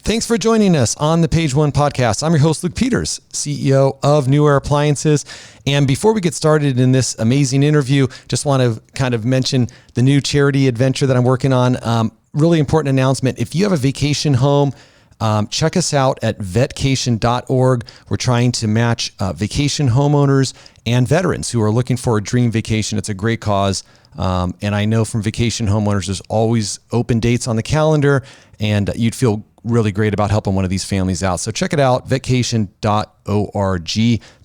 Thanks for joining us on the Page One podcast. I'm your host, Luke Peters, CEO of New Era Appliances. And before we get started in this amazing interview, just want to kind of mention the new charity adventure that I'm working on. Really important announcement. If you have a vacation home, check us out at vetcation.org. We're trying to match vacation homeowners and veterans who are looking for a dream vacation. It's a great cause. And I know from vacation homeowners, there's always open dates on the calendar, and you'd feel really great about helping one of these families out. So check it out, vetcation.org,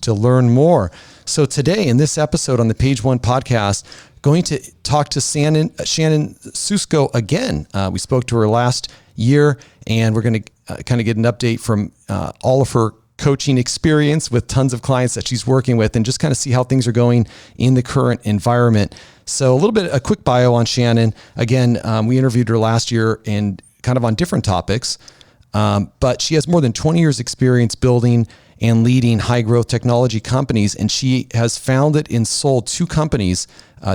to learn more. So today in this episode on the Page One podcast, going to talk to Shannon Susko again. We spoke to her last year, and we're going to kind of get an update from all of her coaching experience with tons of clients that she's working with, and just kind of see how things are going in the current environment. So a quick bio on Shannon. Again, we interviewed her last year and kind of on different topics, but she has more than 20 years experience building and leading high growth technology companies. And she has founded and sold 2 companies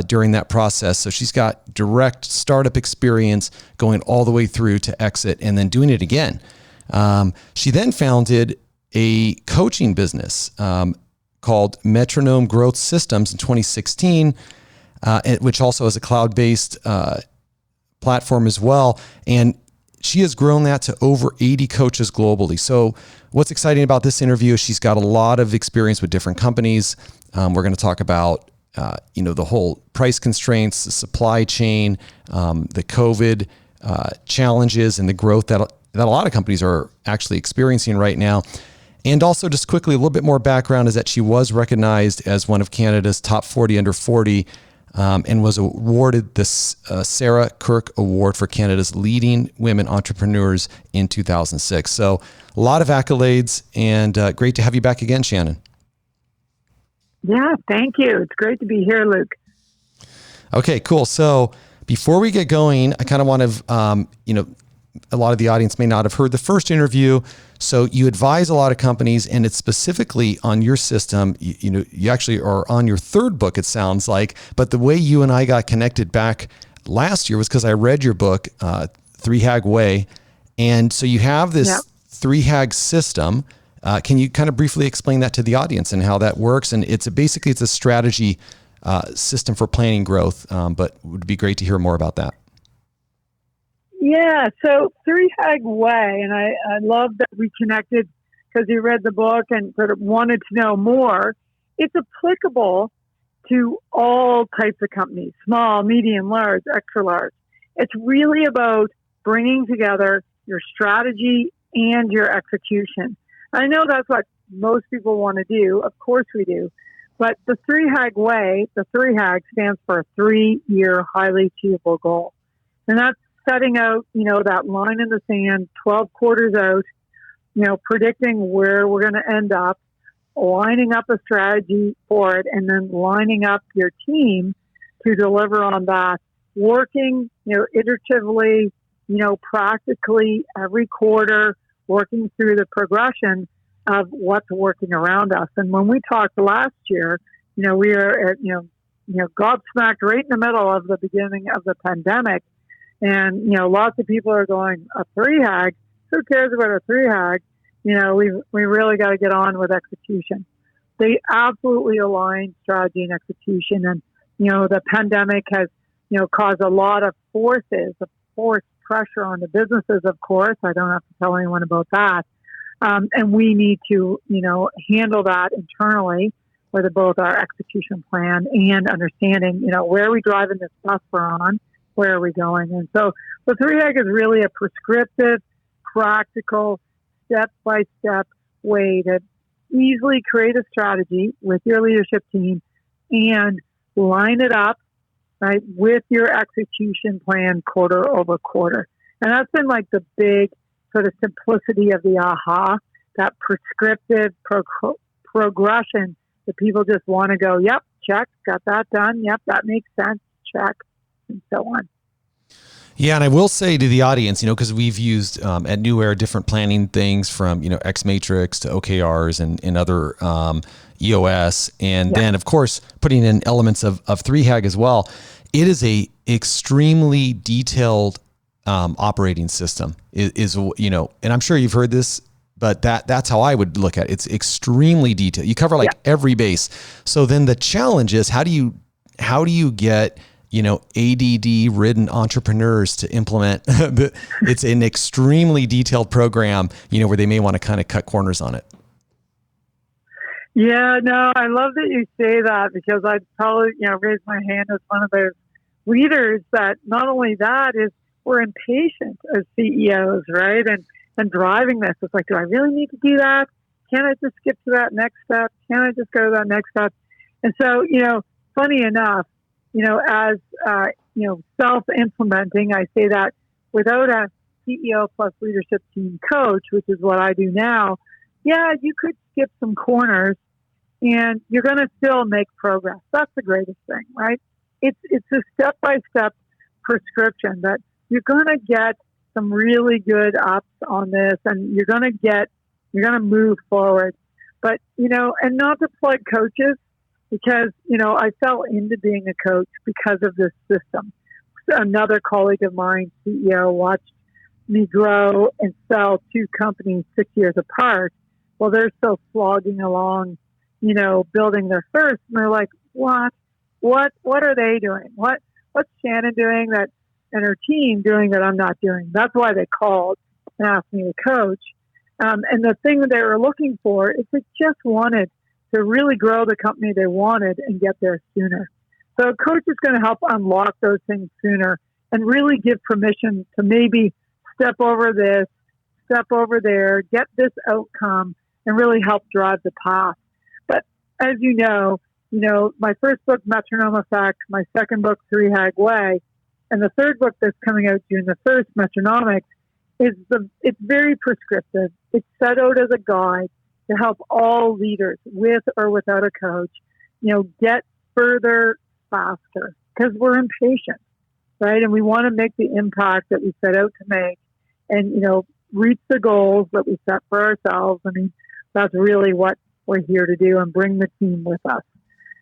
during that process. So she's got direct startup experience going all the way through to exit and then doing it again. She then founded a coaching business called Metronome Growth Systems in 2016, which also has a cloud-based platform as well. And she has grown that to over 80 coaches globally. So what's exciting about this interview is she's got a lot of experience with different companies. We're going to talk about the whole price constraints, the supply chain, the COVID challenges, and the growth that a lot of companies are actually experiencing right now. And also, just quickly, a little bit more background is that she was recognized as one of Canada's top 40 under 40 and was awarded the Sarah Kirk Award for Canada's leading women entrepreneurs in 2006. So a lot of accolades, and great to have you back again, Shannon. Yeah, thank you. It's great to be here, Luke. Okay, cool. So before we get going, I kind of want to, a lot of the audience may not have heard the first interview. So you advise a lot of companies, and it's specifically on your system. You actually are on your 3rd book, it sounds like. But the way you and I got connected back last year was because I read your book, HAG WAY. And so you have this 3HAG system. Can you kind of briefly explain that to the audience and how that works? And it's a strategy system for planning growth, but it would be great to hear more about that. Yeah, so 3HAG WAY, and I love that we connected because you read the book and sort of wanted to know more. It's applicable to all types of companies, small, medium, large, extra large. It's really about bringing together your strategy and your execution. I know that's what most people want to do. Of course we do. But the 3HAG WAY, the 3HAG stands for a 3-year highly achievable goal. And that's setting out, that line in the sand, 12 quarters out, predicting where we're going to end up, lining up a strategy for it, and then lining up your team to deliver on that, working, iteratively, practically every quarter, working through the progression of what's working around us. And when we talked last year, we were at, gobsmacked right in the middle of the beginning of the pandemic. And, lots of people are going, a 3HAG? Who cares about a 3HAG? We really got to get on with execution. They absolutely align strategy and execution. And, the pandemic has, caused a lot of forced pressure on the businesses, of course. I don't have to tell anyone about that. And we need to, handle that internally with both our execution plan and understanding, where are we driving this bus we're on? Where are we going? And so the 3HAG is really a prescriptive, practical, step-by-step way to easily create a strategy with your leadership team and line it up, right, with your execution plan quarter over quarter. And that's been like the big sort of simplicity of the AHA, that prescriptive progression that people just want to go, yep, check, got that done. Yep, that makes sense, check, and so on. Yeah, and I will say to the audience, because we've used at New Era different planning things from, X Matrix to OKRs and other EOS, and then of course putting in elements of 3HAG as well. It is a extremely detailed operating system is, you know, and I'm sure you've heard this, but that's how I would look at it. It's extremely detailed. You cover like every base. So then the challenge is, how do you get, you know, ADD ridden entrepreneurs to implement it's an extremely detailed program, you know, where they may want to kind of cut corners on it. Yeah, no, I love that you say that, because I'd probably, you know, raise my hand as one of those leaders that not only that is we're impatient as CEOs, right? And driving this, it's like, do I really need to do that? Can I just skip to that next step? Can I just go to that next step? And so, you know, funny enough, you know, as, you know, self-implementing, I say that without a CEO plus leadership team coach, which is what I do now, yeah, you could skip some corners and you're going to still make progress. That's the greatest thing, right? It's a step-by-step prescription that you're going to get some really good ups on this, and you're going to move forward. But, you know, and not to plug coaches, because, you know, I fell into being a coach because of this system. Another colleague of mine, CEO, watched me grow and sell two companies 6 years apart. Well, they're still slogging along, you know, building their first. And they're like, what are they doing? What's Shannon doing that, and her team doing that I'm not doing? That's why they called and asked me to coach. And the thing that they were looking for is they just wanted to really grow the company they wanted and get there sooner. So a coach is going to help unlock those things sooner and really give permission to maybe step over this, step over there, get this outcome, and really help drive the path. But as you know, my first book, Metronome Effect, my second book, HAG WAY, and the third book that's coming out June the 1st, Metronomics, it's very prescriptive. It's set out as a guide to help all leaders, with or without a coach, you know, get further faster, because we're impatient, right? And we want to make the impact that we set out to make, and, you know, reach the goals that we set for ourselves. I mean, that's really what we're here to do, and bring the team with us.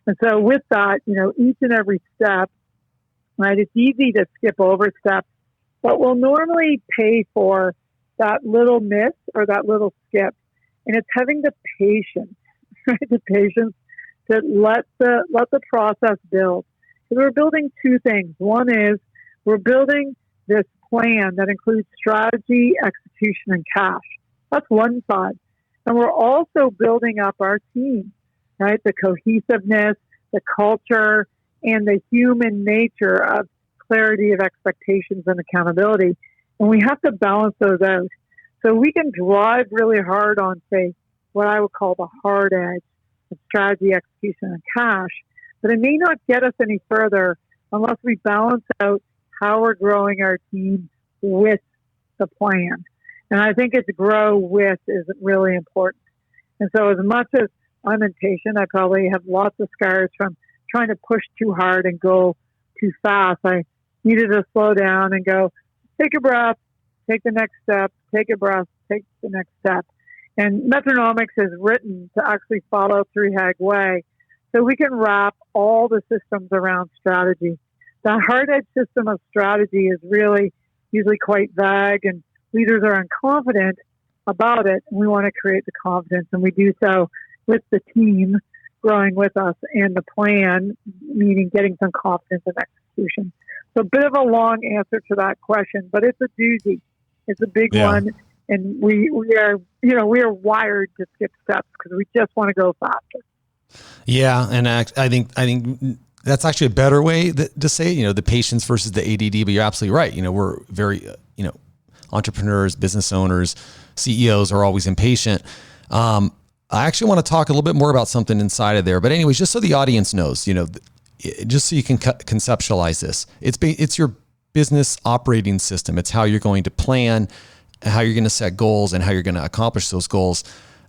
And so with that, you know, each and every step, right, it's easy to skip over steps, but we'll normally pay for that little miss or that little skip. And it's having the patience, right? The patience to let the process build. So we're building two things. One is we're building this plan that includes strategy, execution, and cash. That's one side. And we're also building up our team, right? The cohesiveness, the culture, and the human nature of clarity of expectations and accountability. And we have to balance those out. So we can drive really hard on, say, what I would call the hard edge of strategy, execution, and cash, but it may not get us any further unless we balance out how we're growing our team with the plan. And I think it's grow with is really important. And so as much as I'm impatient, I probably have lots of scars from trying to push too hard and go too fast. I needed to slow down and go, take a breath, take the next step, take a breath, take the next step. And Metronomics is written to actually follow HAG WAY, so we can wrap all the systems around strategy. The hard edge system of strategy is really usually quite vague, and leaders are unconfident about it. And we want to create the confidence, and we do so with the team growing with us, and the plan, meaning getting some confidence in execution. So a bit of a long answer to that question, but it's a doozy. It's a big one, and we are wired to skip steps because we just want to go faster. Yeah, and I think that's actually a better way to say it, you know, the patience versus the ADD. But you're absolutely right. You know, we're very entrepreneurs, business owners, CEOs are always impatient. I actually want to talk a little bit more about something inside of there. But anyways, just so the audience knows, you know, just so you can conceptualize this, it's your business operating system. It's how you're going to plan, how you're going to set goals, and how you're going to accomplish those goals.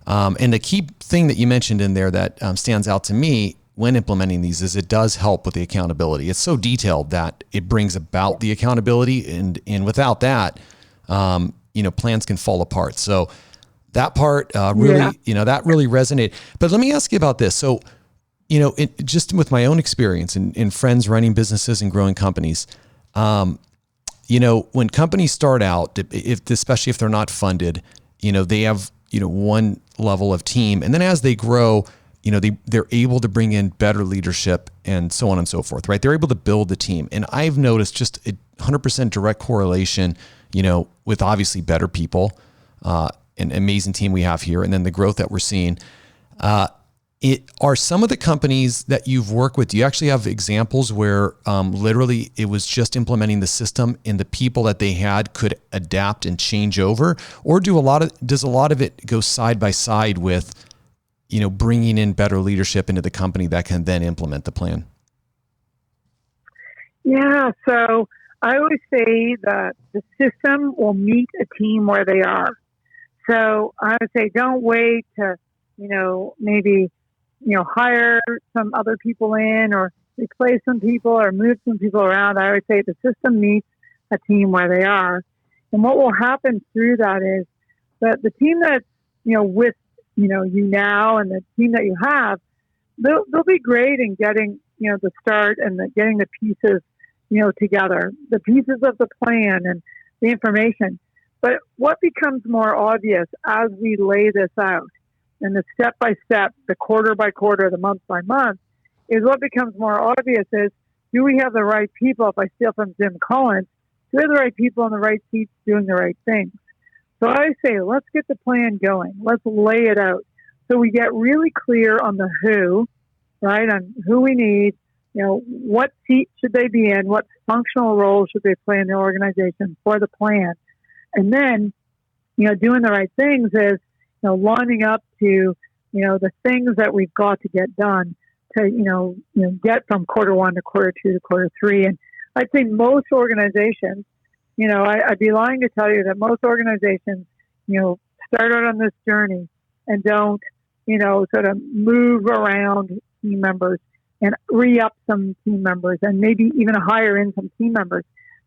And the key thing that you mentioned in there that stands out to me when implementing these is it does help with the accountability. It's so detailed that it brings about the accountability, and without that, plans can fall apart. So that part that really resonated. But let me ask you about this. So, just with my own experience and friends running businesses and growing companies, when companies start out, especially if they're not funded, they have, one level of team. And then as they grow, they're able to bring in better leadership and so on and so forth, right? They're able to build the team. And I've noticed just a 100% direct correlation, with obviously better people, an amazing team we have here, and then the growth that we're seeing. Are some of the companies that you've worked with, do you actually have examples where literally it was just implementing the system and the people that they had could adapt and change over? Or does a lot of it go side by side with, bringing in better leadership into the company that can then implement the plan? Yeah, so I always say that the system will meet a team where they are. So I would say don't wait to, maybe, hire some other people in or replace some people or move some people around. I would say the system meets a team where they are. And what will happen through that is that the team that's, with, you now and the team that you have, they'll be great in getting, the start and getting the pieces, together, the pieces of the plan and the information. But what becomes more obvious as we lay this out, and the step by step, the quarter by quarter, the month by month, is what becomes more obvious is, do we have the right people? If I steal from Jim Collins, do we have the right people in the right seats doing the right things? So I say, let's get the plan going. Let's lay it out. So we get really clear on the who, right? On who we need, what seat should they be in? What functional role should they play in the organization for the plan? And then, doing the right things is, lining up to, the things that we've got to get done to, get from quarter one to quarter two to quarter three. And I'd say most organizations, I'd be lying to tell you that most organizations, start out on this journey and don't, sort of move around team members and re-up some team members and maybe even hire in some team members,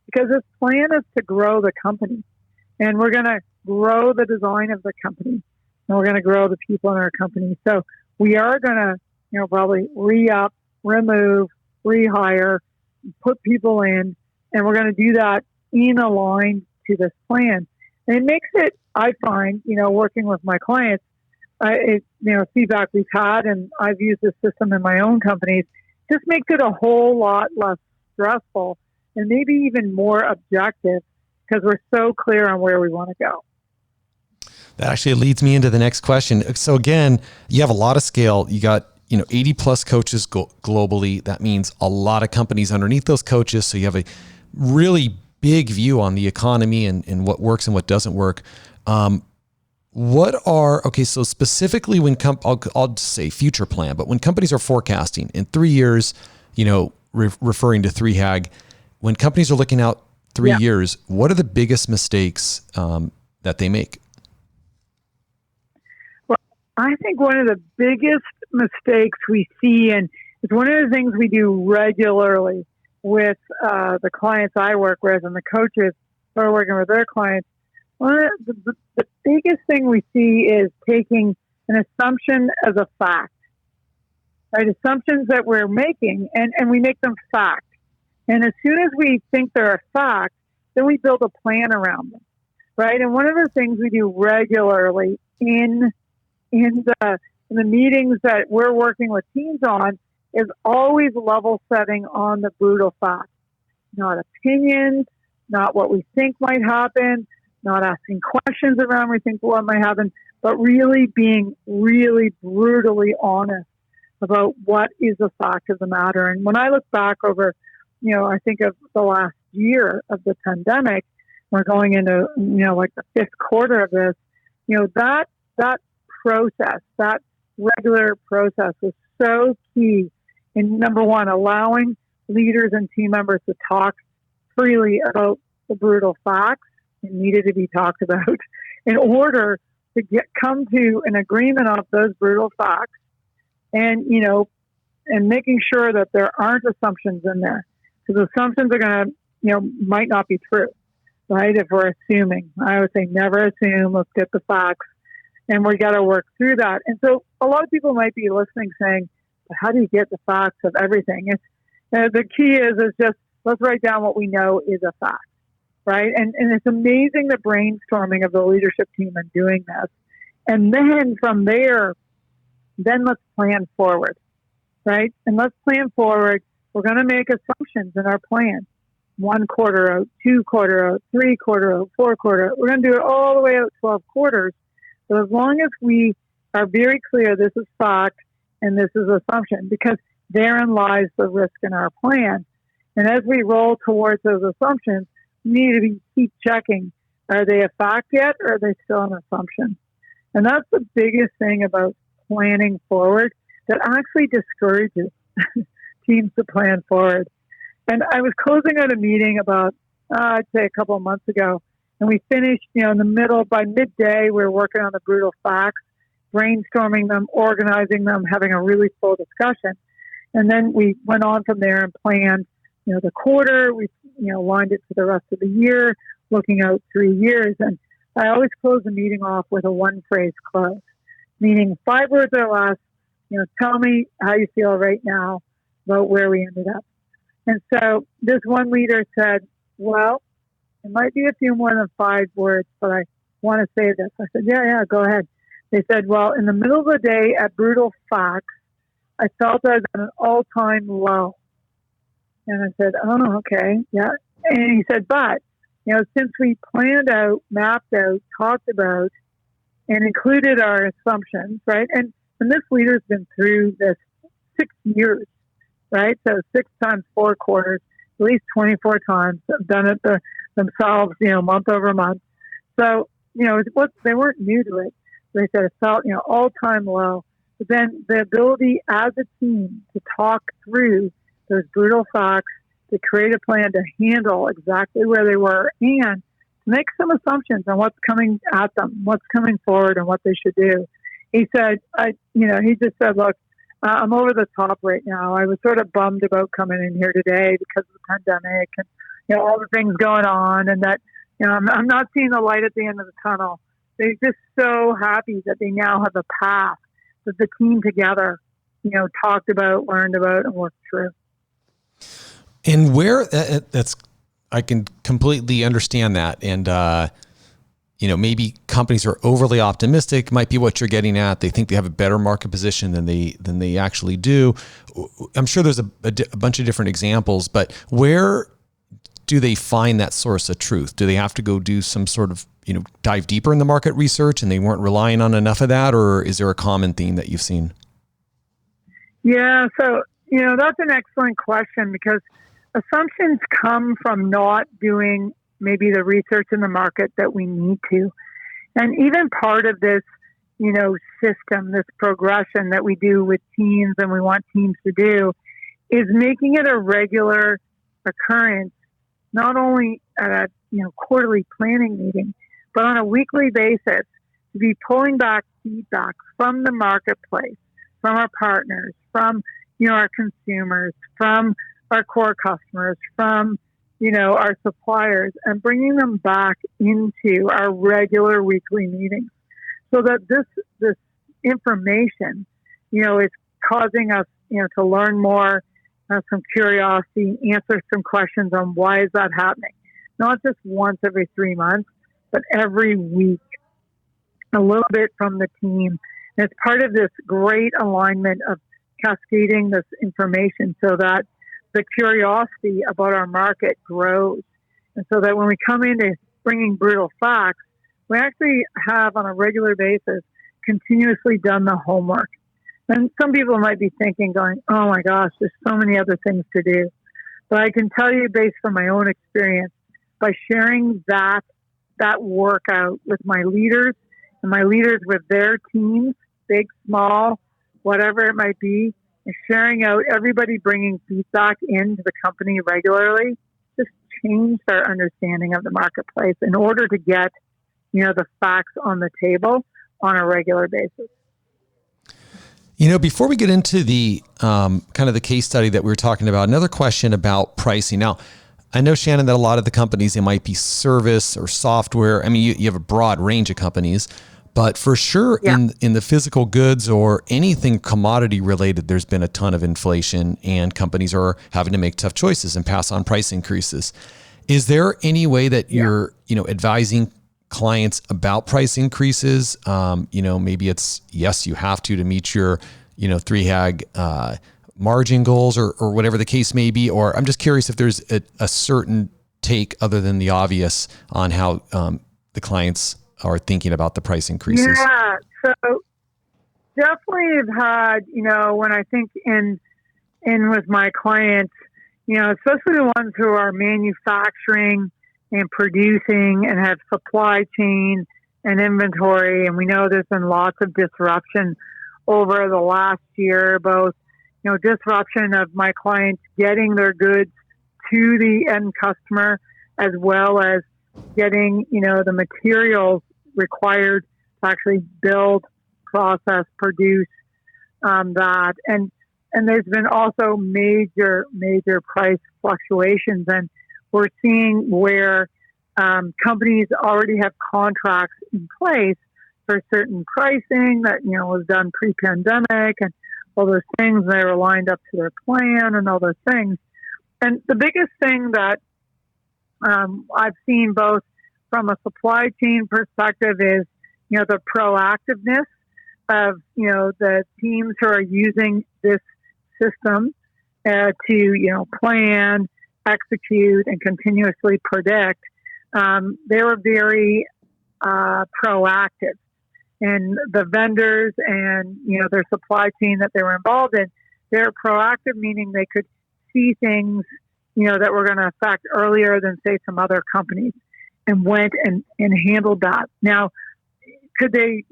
because this plan is to grow the company, and we're going to grow the design of the company, and we're going to grow the people in our company. So we are going to, probably re-up, remove, rehire, put people in, and we're going to do that in a line to this plan. And it makes it, I find, working with my clients, feedback we've had, and I've used this system in my own companies, just makes it a whole lot less stressful and maybe even more objective, because we're so clear on where we want to go. That actually leads me into the next question. So again, you have a lot of scale. You got, 80 plus coaches globally. That means a lot of companies underneath those coaches. So you have a really big view on the economy and what works and what doesn't work. So specifically when I'll say future plan, but when companies are forecasting in 3 years, referring to 3 HAG, when companies are looking out 3 years, what are the biggest mistakes that they make? Well, I think one of the biggest mistakes we see, and it's one of the things we do regularly with the clients I work with and the coaches who are working with their clients, the biggest thing we see is taking an assumption as a fact, right? Assumptions that we're making, and we make them fact. And as soon as we think they're a fact, then we build a plan around them, right? And one of the things we do regularly in the meetings that we're working with teams on is always level setting on the brutal facts, not opinions, not what we think might happen, not asking questions around we think what might happen, but really being really brutally honest about what is the fact of the matter. And when I look back over, I think of the last year of the pandemic, we're going into, like the 5th quarter of this, that process, that regular process was so key in, number one, allowing leaders and team members to talk freely about the brutal facts. It needed to be talked about in order to come to an agreement of those brutal facts, and and making sure that there aren't assumptions in there, because assumptions are going to might not be true, right? If we're assuming, I would say never assume. Let's get the facts, and we got to work through that. And so a lot of people might be listening, saying, "How do you get the facts of everything?" It's the key is just let's write down what we know is a fact. right? And it's amazing the brainstorming of the leadership team in doing this. And then from there, then let's plan forward, right? And let's plan forward. We're going to make assumptions in our plan. 1 quarter out, 2 quarter out, 3 quarter out, 4 quarter out. We're going to do it all the way out 12 quarters. So as long as we are very clear, this is fact and this is assumption, because therein lies the risk in our plan. And as we roll towards those assumptions, we need to keep checking. Are they a fact yet, or are they still an assumption? And that's the biggest thing about planning forward that actually discourages teams to plan forward. And I was closing out a meeting about, I'd say a couple of months ago, and we finished, in the middle, by midday, we were working on the brutal facts, brainstorming them, organizing them, having a really full discussion. And then we went on from there and planned, the quarter. We, lined it for the rest of the year, looking out 3 years. And I always close the meeting off with a one-phrase close, meaning 5 words or less. Tell me how you feel right now about where we ended up. And so this one leader said, well, it might be a few more than 5 words, but I want to say this. I said, yeah, go ahead. They said, well, in the middle of the day at Brutal Facts, I felt I was at an all-time low. And I said, oh, okay, yeah. And he said, but, since we planned out, mapped out, talked about, and included our assumptions, right? And this leader's been through this 6 years, right? So 6 times 4 quarters, at least 24 times. Have done it themselves, month over month. So, they weren't new to it. They said it felt, all-time low. But then the ability as a team to talk through those brutal facts, to create a plan to handle exactly where they were, and to make some assumptions on what's coming at them, what's coming forward, and what they should do. He said, he just said, look, I'm over the top right now. I was sort of bummed about coming in here today because of the pandemic and, all the things going on, and that, I'm not seeing the light at the end of the tunnel. They're just so happy that they now have a path that the team together, talked about, learned about, and worked through. And where I can completely understand that. And, maybe companies are overly optimistic, might be what you're getting at. They think they have a better market position than they actually do. I'm sure there's a bunch of different examples, but where do they find that source of truth? Do they have to go do some sort of, dive deeper in the market research and they weren't relying on enough of that? Or is there a common theme that you've seen? Yeah. So, that's an excellent question, because assumptions come from not doing maybe the research in the market that we need to. And even part of this, system, this progression that we do with teams and we want teams to do, is making it a regular occurrence, not only at a, quarterly planning meeting, but on a weekly basis, to be pulling back feedback from the marketplace, from our partners, from, our consumers, from our core customers, from, our suppliers, and bringing them back into our regular weekly meetings, so that this information, is causing us, to learn more, some curiosity, answer some questions on why is that happening, not just once every 3 months, but every week, a little bit from the team. And it's part of this great alignment of cascading this information so that the curiosity about our market grows. And so that when we come into bringing brutal facts, we actually have on a regular basis continuously done the homework. And some people might be thinking, going, oh my gosh, there's so many other things to do. But I can tell you, based on my own experience, by sharing that workout with my leaders, and my leaders with their teams, big, small, whatever it might be, and sharing out, everybody bringing feedback into the company regularly, just changed our understanding of the marketplace in order to get, the facts on the table on a regular basis. Before we get into the kind of the case study that we were talking about, another question about pricing. Now, I know, Shannon, that a lot of the companies, it might be service or software. I mean, you have a broad range of companies, but for sure in the physical goods or anything commodity related, there's been a ton of inflation and companies are having to make tough choices and pass on price increases. Is there any way that you're, advising clients about price increases? Maybe it's, yes, you have to meet your, 3HAG margin goals or whatever the case may be. Or I'm just curious if there's a certain take other than the obvious on how the clients are thinking about the price increases. Yeah. So definitely have had, when I think in with my clients, especially the ones who are manufacturing and producing and have supply chain and inventory. And we know there's been lots of disruption over the last year, both, disruption of my clients getting their goods to the end customer, as well as getting, the materials required to actually build, process, produce that. And there's been also major price fluctuations. And we're seeing where companies already have contracts in place for certain pricing that, was done pre-pandemic and all those things. They were lined up to their plan and all those things. And the biggest thing that I've seen both from a supply chain perspective is, the proactiveness of, the teams who are using this system to, plan, execute, and continuously predict. They were very proactive. And the vendors and, their supply chain that they were involved in, they're proactive, meaning they could see things, that were going to affect earlier than, say, some other companies, and went and handled that. Now, could they,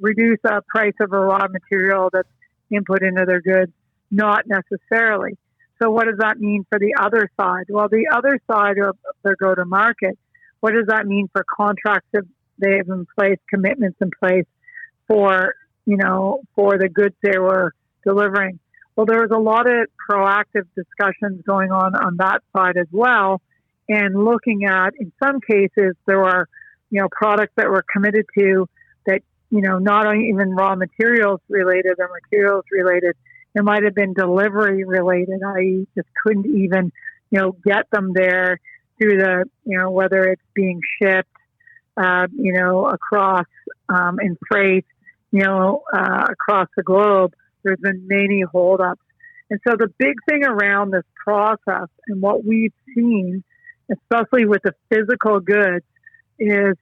reduce the price of a raw material that's input into their goods? Not necessarily. So what does that mean for the other side? Well, the other side of their go-to-market, what does that mean for contracts that they have in place, commitments in place for, for the goods they were delivering? Well, there was a lot of proactive discussions going on that side as well. And looking at, in some cases, there were, products that were committed to that, not only even raw materials related or materials related, it might have been delivery related. I just couldn't even, get them there through the, whether it's being shipped, across, in freight, across the globe. There's been many holdups. And so the big thing around this process and what we've seen, especially with the physical goods, is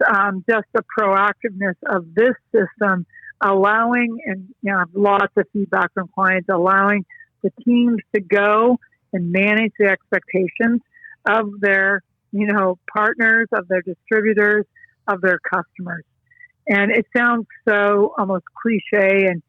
just the proactiveness of this system, allowing, and I've lots of feedback from clients, allowing the teams to go and manage the expectations of their, partners, of their distributors, of their customers. And it sounds so almost cliche and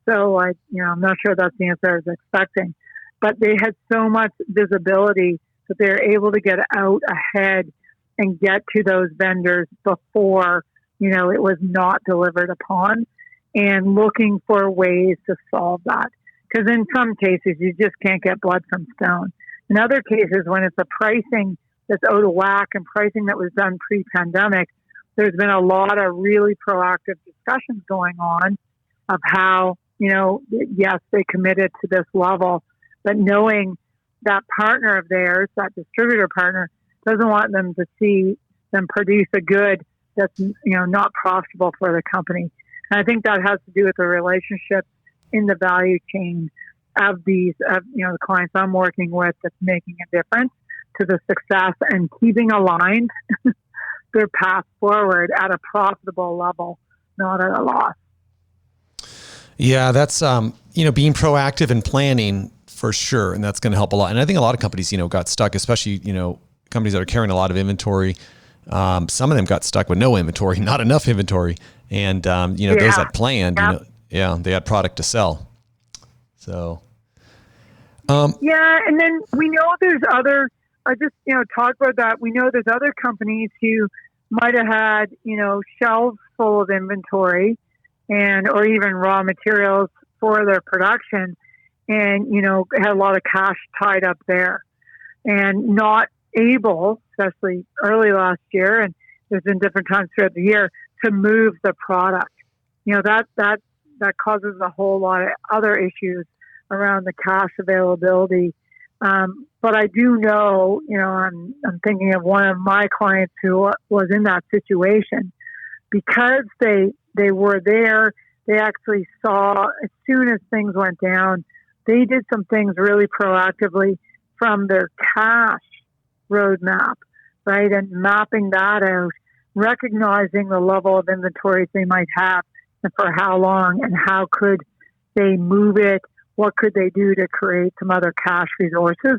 so like, I'm not sure that's the answer I was expecting, but they had so much visibility that they're able to get out ahead and get to those vendors before, it was not delivered upon, and looking for ways to solve that. Because in some cases, you just can't get blood from stone. In other cases, when it's a pricing that's out of whack and pricing that was done pre-pandemic, there's been a lot of really proactive discussions going on of how, yes, they committed to this level, but knowing that partner of theirs, that distributor partner, doesn't want them to see them produce a good that's, not profitable for the company. And I think that has to do with the relationship in the value chain of these, the clients I'm working with that's making a difference to the success and keeping aligned their path forward at a profitable level, not at a loss. Yeah, that's, being proactive and planning for sure. And that's going to help a lot. And I think a lot of companies, got stuck, especially, companies that are carrying a lot of inventory. Some of them got stuck with no inventory, not enough inventory. And, those that planned, they had product to sell. So, and then we know there's other, talk about that. We know there's other companies who might have had, shelves full of inventory or even raw materials for their production and, had a lot of cash tied up there and not able, especially early last year, and there's been different times throughout the year, to move the product. That causes a whole lot of other issues around the cash availability But I do know, I'm thinking of one of my clients who was in that situation because they were there. They actually saw as soon as things went down, they did some things really proactively from their cash roadmap, right? And mapping that out, recognizing the level of inventories they might have and for how long and how could they move it. What could they do to create some other cash resources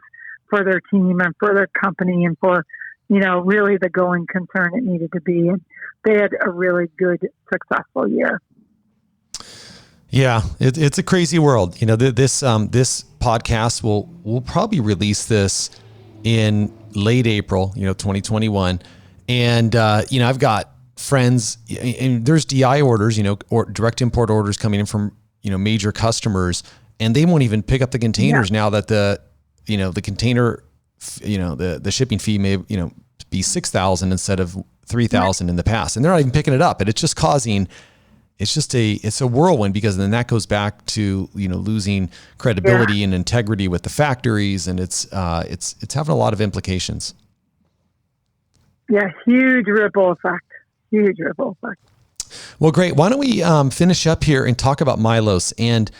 for their team and for their company and for, really the going concern it needed to be. And they had a really good, successful year. Yeah, it's a crazy world. This podcast we'll probably release this in late April, 2021. And, I've got friends and there's DI orders, or direct import orders coming in from, major customers, and they won't even pick up the containers now that the container, the shipping fee may, be $6,000 instead of $3,000 in the past. And they're not even picking it up. And it's just it's a whirlwind, because then that goes back to, losing credibility and integrity with the factories. And it's having a lot of implications. Yeah. Huge ripple effect. Well, great. Why don't we finish up here and talk about Milos? And,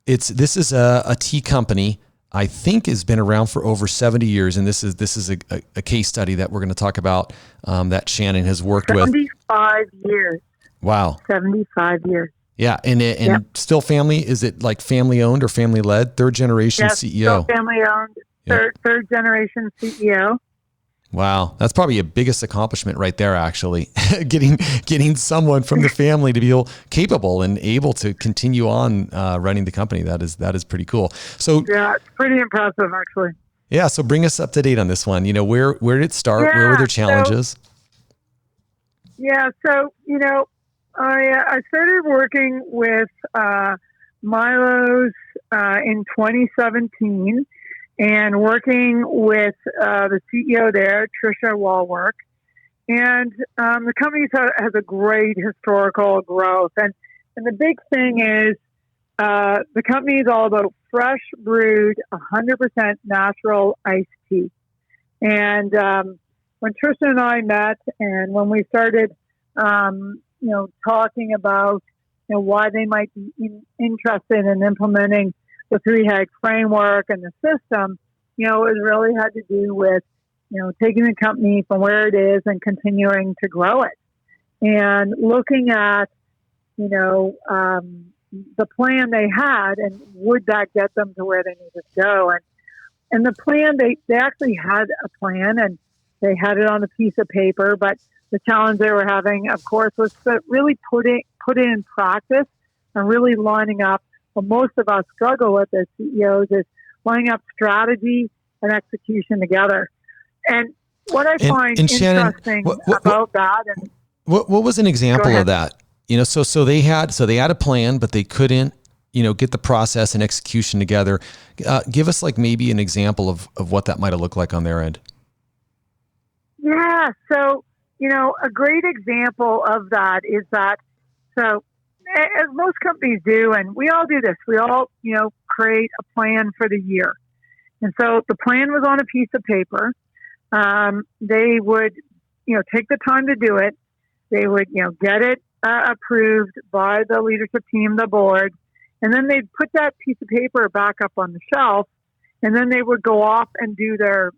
this is a tea company, I think has been around for over 70 years. And this is a case study that we're going to talk about that Shannon has worked 75 years. Wow. 75 years. Yeah. And still family, is it like family owned or family led? Third generation CEO. Still family owned. Third generation CEO. Wow. That's probably a biggest accomplishment right there, actually. getting someone from the family to be capable and able to continue on running the company. That is pretty cool. So yeah, it's pretty impressive, actually. Yeah. So bring us up to date on this one. Where did it start? Yeah, where were their challenges? I started working with Milos in 2017. And working with the CEO there, Tricia Wallwork. And the company has a great historical growth. And the big thing is the company is all about fresh brewed, 100% natural iced tea. And when Tricia and I met and when we started, talking about, why they might be interested in implementing the 3HAG framework and the system, it really had to do with, taking the company from where it is and continuing to grow it. And looking at, the plan they had and would that get them to where they needed to go. And the plan, they actually had a plan and they had it on a piece of paper, but the challenge they were having, of course, was to really put it in practice and really lining up. What most of us struggle with as CEOs is lining up strategy and execution together. And what I find interesting about that, and what was an example of that? So they had a plan, but they couldn't, get the process and execution together. Give us maybe an example of what that might have looked like on their end. Yeah. So, a great example of that is that, as most companies do, and we all do this, we all, create a plan for the year. And so the plan was on a piece of paper. They would, take the time to do it. They would, get it approved by the leadership team, the board, and then they'd put that piece of paper back up on the shelf, and then they would go off and do their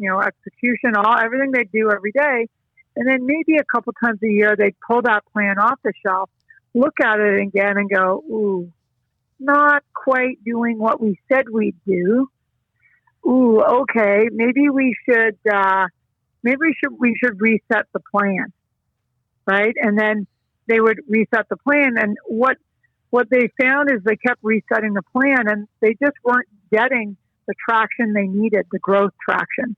execution, everything they do every day. And then maybe a couple times a year, they'd pull that plan off the shelf, look at it again and go, ooh, not quite doing what we said we'd do. Ooh, okay, maybe we should reset the plan, right? And then they would reset the plan. And what they found is they kept resetting the plan and they just weren't getting the traction they needed, the growth traction.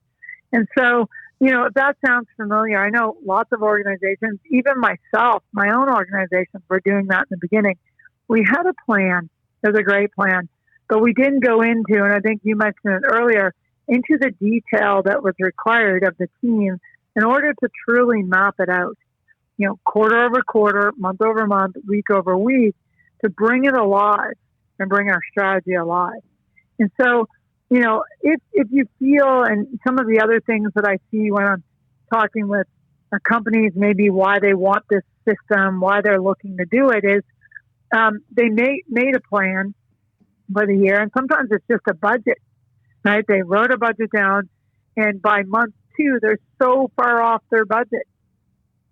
And so, if that sounds familiar, I know lots of organizations, even myself, my own organizations were doing that in the beginning. We had a plan. It was a great plan, but we didn't go into, and I think you mentioned it earlier, into the detail that was required of the team in order to truly map it out, quarter over quarter, month over month, week over week, to bring it alive and bring our strategy alive. And so if you feel, and some of the other things that I see when I'm talking with companies, maybe why they want this system, why they're looking to do it is they made a plan for the year, and sometimes it's just a budget, right? They wrote a budget down, and by month 2, they're so far off their budget,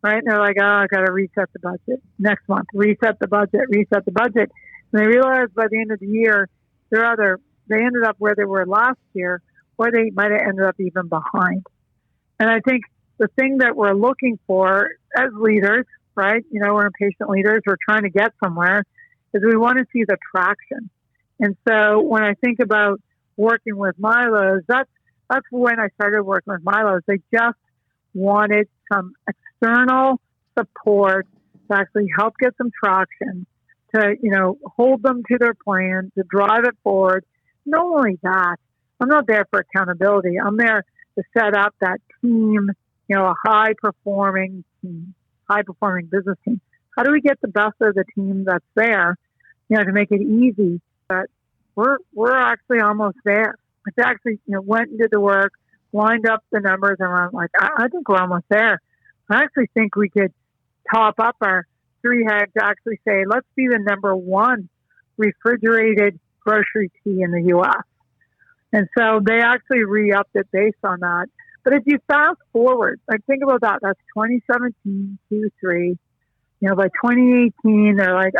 right? And they're like, oh, I got to reset the budget. Next month, reset the budget. And they realize by the end of the year, they ended up where they were last year, or they might have ended up even behind. And I think the thing that we're looking for as leaders, right? We're impatient leaders. We're trying to get somewhere, is we want to see the traction. And so when I think about working with Milo's, that's when I started working with Milo's. They just wanted some external support to actually help get some traction, to, hold them to their plan, to drive it forward. Not only that, I'm not there for accountability. I'm there to set up that team, a high-performing team, high-performing business team. How do we get the best of the team that's there, to make it easy? But we're actually almost there. It's actually, went and did the work, lined up the numbers, and I'm like, I think we're almost there. I actually think we could top up our 3 HAG to actually say, let's be the number 1 refrigerated grocery tea in the U.S. And so they actually re-upped it based on that. But if you fast forward, think about that. That's 2017, Q3. By 2018, they're like,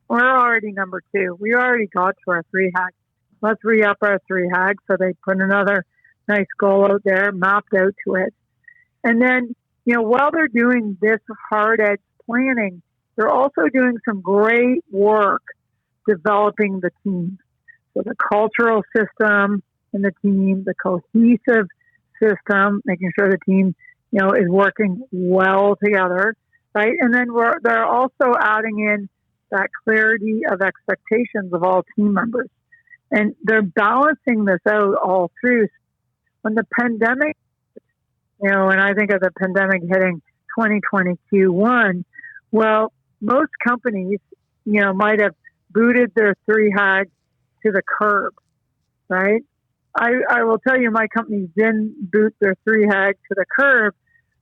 we're already number 2. We already got to our 3 HAG. Let's re-up our 3 HAG. So they put another nice goal out there, mapped out to it. And then, while they're doing this hard-edge planning, they're also doing some great work developing the team. So the cultural system in the team, the cohesive system, making sure the team, is working well together, right? And then they're also adding in that clarity of expectations of all team members. And they're balancing this out all through. When the pandemic, and I think of the pandemic hitting 2020 Q1, well, most companies, might have booted their 3 HAG to the curb, right? I will tell you, my company didn't boot their 3 HAG to the curb.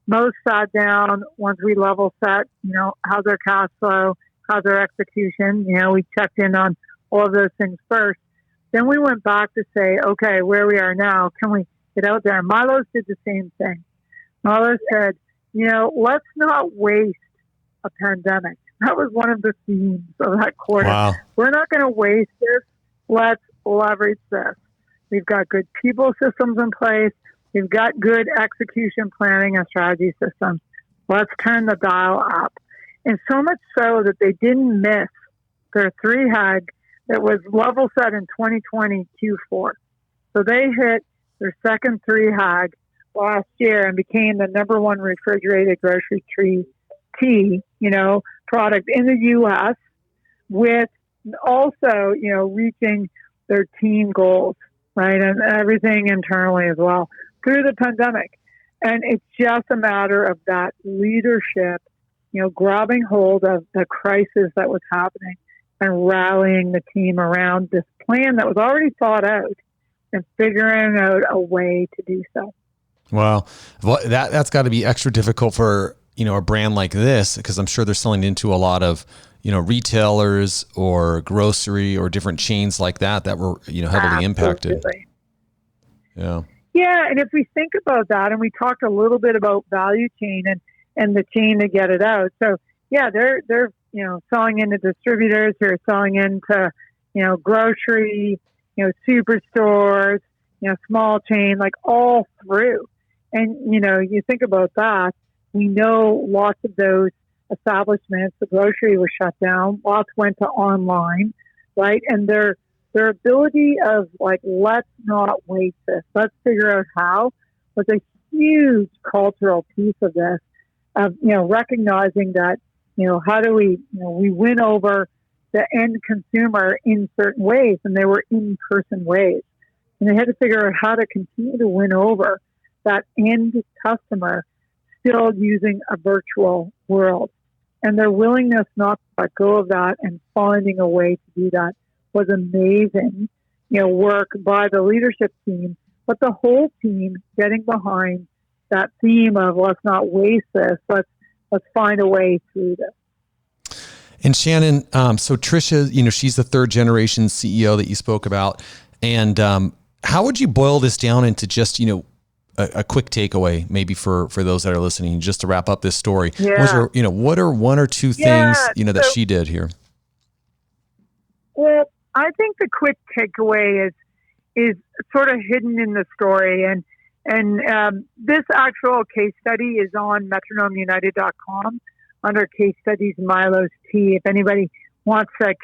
Most sat down once we level set, how's their cash flow, how's their execution. We checked in on all of those things first. Then we went back to say, okay, where we are now, can we get out there? And Milo's did the same thing. Milo said, let's not waste a pandemic. That was one of the themes of that quarter. Wow. We're not going to waste this. Let's leverage this. We've got good people systems in place. We've got good execution planning and strategy systems. Let's turn the dial up. And so much so that they didn't miss their 3 HAG that was level set in 2020 Q4. So they hit their second 3 HAG last year and became the number 1 refrigerated grocery tea, product in the U.S. with also, reaching their team goals, right? And everything internally as well through the pandemic. And it's just a matter of that leadership, grabbing hold of the crisis that was happening and rallying the team around this plan that was already thought out and figuring out a way to do so. Wow. Well, that's got to be extra difficult for, a brand like this, because I'm sure they're selling into a lot of, retailers or grocery or different chains like that were, heavily impacted. Yeah. Yeah. And if we think about that, and we talked a little bit about value chain and the chain to get it out. So yeah, they're, selling into distributors who are selling into, grocery, superstores, small chain, like all through. And, you think about that, we know lots of those establishments, the grocery was shut down, lots went to online, right? And their ability of let's not waste this, let's figure out how, was a huge cultural piece of this, of, recognizing that, how do we win over the end consumer in certain ways, and they were in-person ways. And they had to figure out how to continue to win over that end customer still using a virtual world. And their willingness not to let go of that and finding a way to do that was amazing. work by the leadership team, but the whole team getting behind that theme of let's not waste this. Let's find a way through this. And Shannon, so Tricia, she's the third generation CEO that you spoke about. And how would you boil this down into just, a quick takeaway, maybe for those that are listening, just to wrap up this story? Yeah. What are one or two things, that she did here? Well, I think the quick takeaway is sort of hidden in the story. And this actual case study is on metronomeunited.com under case studies Milo's Tea. If anybody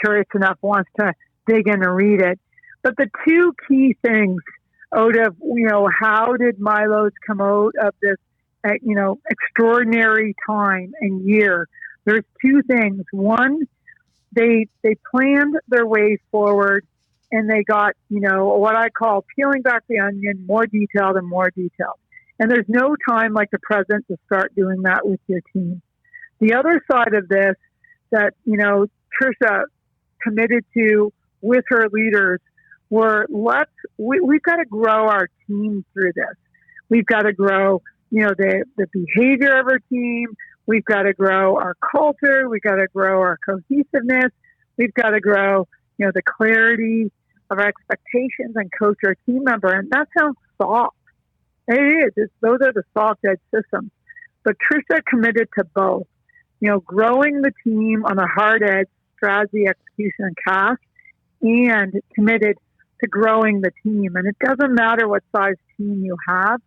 curious enough, wants to dig in and read it. But the two key things out of, how did Milo's come out of this, extraordinary time and year? There's two things. One, they planned their way forward, and they got, what I call peeling back the onion, more detailed and more detailed. And there's no time like the present to start doing that with your team. The other side of this that, Tricia committed to with her leaders were we've got to grow our team through this. We've got to grow, the behavior of our team. We've got to grow our culture. We've got to grow our cohesiveness. We've got to grow, the clarity of our expectations and coach our team member. And that sounds soft. It is. Those are the soft edge systems. But Tricia committed to both, growing the team on the hard edge, strategy, execution, and cash, and committed to growing the team. And it doesn't matter what size team you have,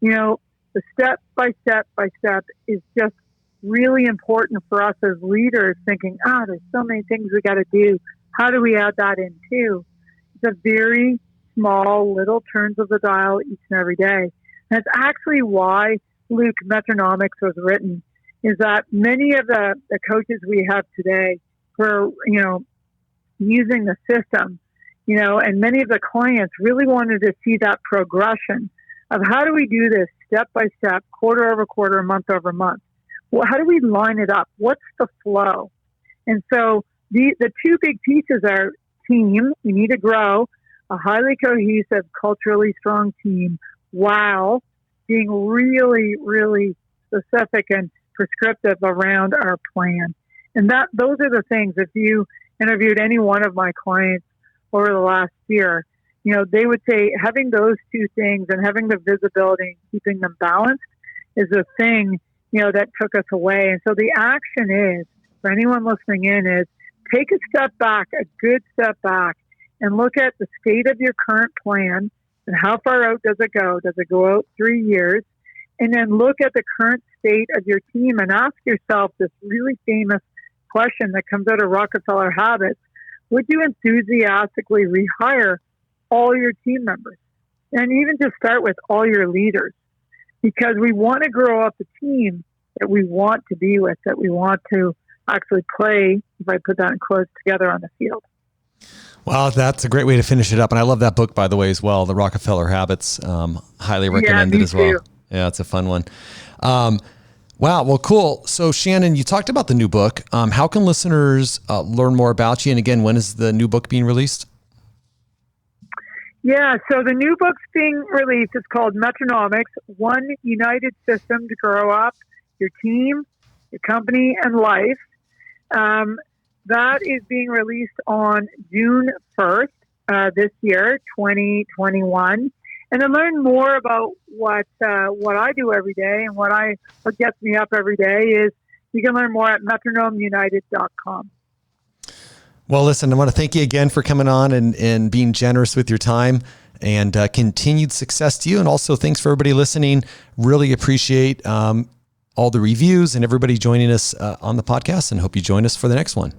the step by step is just really important for us as leaders, thinking, there's so many things we got to do. How do we add that in too? It's a very small little turns of the dial each and every day. And it's actually why, Luke, Metronomics was written, is that many of the coaches we have today who are, using the system, and many of the clients really wanted to see that progression of how do we do this step by step, quarter over quarter, month over month. Well, how do we line it up? What's the flow? And so the two big pieces are team. We need to grow a highly cohesive, culturally strong team while being really, really specific and prescriptive around our plan. And those are the things. If you interviewed any one of my clients over the last year, they would say having those two things and having the visibility and keeping them balanced is the thing, that took us away. And so the action is, for anyone listening in, is take a step back, a good step back, and look at the state of your current plan and how far out does it go? Does it go out 3 years? And then look at the current state of your team and ask yourself this really famous question that comes out of Rockefeller Habits. Would you enthusiastically rehire all your team members? And even to start with all your leaders, because we want to grow up a team that we want to be with, that we want to actually play, if I put that in quotes, together on the field. Wow, that's a great way to finish it up. And I love that book, by the way, as well, The Rockefeller Habits. Highly recommended as well. Yeah, it's a fun one. Wow, well, cool. So Shannon, you talked about the new book. How can listeners learn more about you? And again, when is the new book being released? Yeah, so the new book's being released. It's called Metronomics, One United System to Grow Up Your Team, Your Company, and Life. That is being released on June 1st this year, 2021. And to learn more about what I do every day and what gets me up every day is you can learn more at metronomeunited.com. Well, listen, I want to thank you again for coming on and being generous with your time, and continued success to you. And also thanks for everybody listening. Really appreciate all the reviews and everybody joining us on the podcast, and hope you join us for the next one.